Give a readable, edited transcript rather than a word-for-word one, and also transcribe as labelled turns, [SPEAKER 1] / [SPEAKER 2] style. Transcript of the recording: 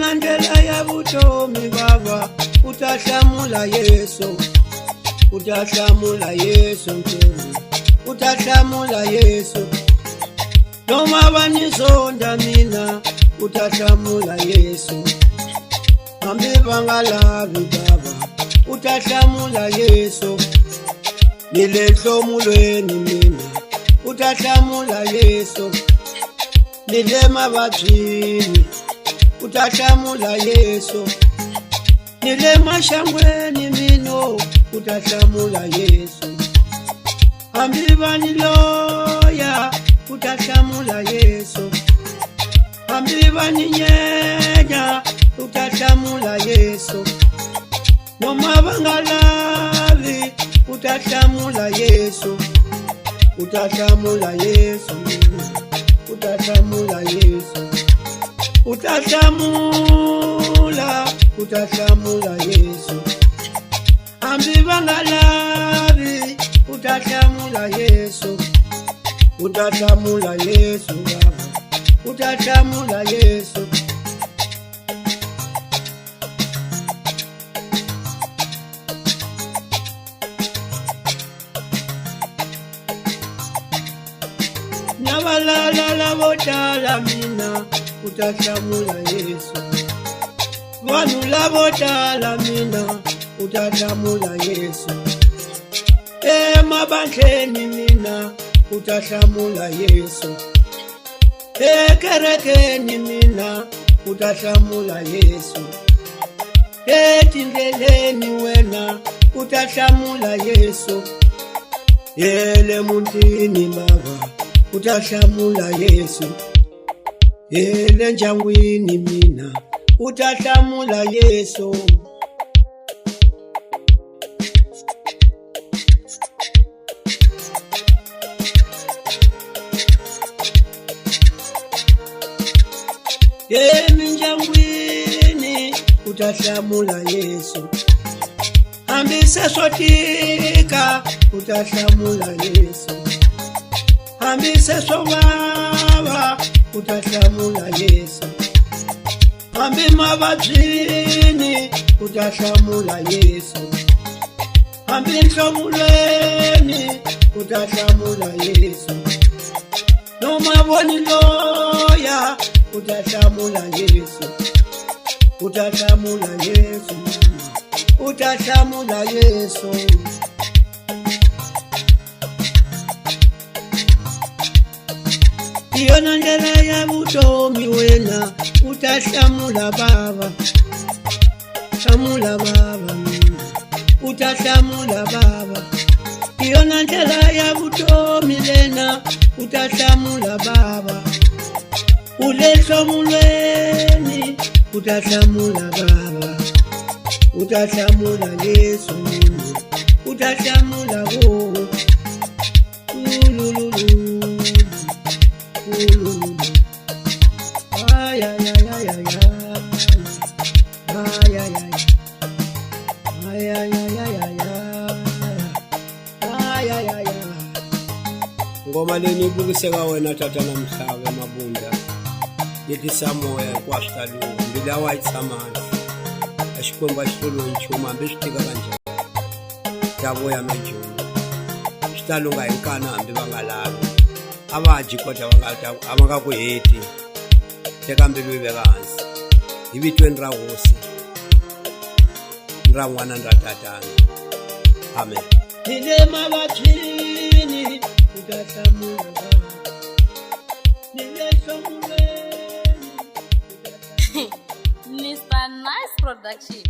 [SPEAKER 1] Iyona ndlela yabutomi baba, utahlamula Yesu, utahlamula Yesu mtemi, utahlamula Yesu. Noma banisonda mina, utahlamula Yesu. Hambe bangalavi baba, utahlamula Yesu. Nilehlomulweni mina, utahlamula Yesu. Nilema bathini, utahlamula Yesu. Nilema shangweni mino, utahlamula Yesu. Hambi baniloya, utahlamula Yesu. Hambi baninyenya, utahlamula Yesu. Noma bangalavi, utahlamula Yesu. Utahlamula Yesu. Utahlamula Yesu. Utahlamula Yesu. Hambi bangalavi, utahlamula Yesu. Utahlamula Yesu baba. Utahlamula Yesu. Nabalala labotala mina, utahlamula Yesu. Wanu labotala mina, utahlamula Yesu. Mabandleni mina, utahlamula Yesu. Kerekeni mina, utahlamula Yesu. Tindleleni wena, utahlamula Yesu. Yele muntini baba, utahlamula Yesu. Yele njangwini mina, utahlamula Yesu. Yele njangwini, utahlamula Yesu. Hambi sesotika, utahlamula Yesu. Hambi sesobaba, utahlamula Yesu. Hambi mabazini, utahlamula Yesu. Hambi nhlomulweni, utahlamula Yesu. Noma boniloya, utahlamula Yesu. Utahlamula Yesu. Utahlamula Yesu. Iyona ndlela yabutomi wena, utahlamula baba. Hlamula baba mina, utahlamula baba. Iyona ndlela yabutomi lena, utahlamula baba. Ulehlomulweni, utahlamula baba. Utahlamula Yesu mina, utahlamula wo. Ngoma leni ibukiseka wena tata namhlaba emabunda yethi samoya kwasitalu mbila white samani ashikwemba xitolo nchuma hambi swi tika kanjani davo ya majoni xitalunga hi nkana hambi va nga lavi a va dyi kota a va nga ku heti teka mbilu yi veka hansi hi vitweni ra hosi ra n'wana ra tatana amen. Nile mavathini utahlamula nile hlomulweni
[SPEAKER 2] Mr. Nice Production.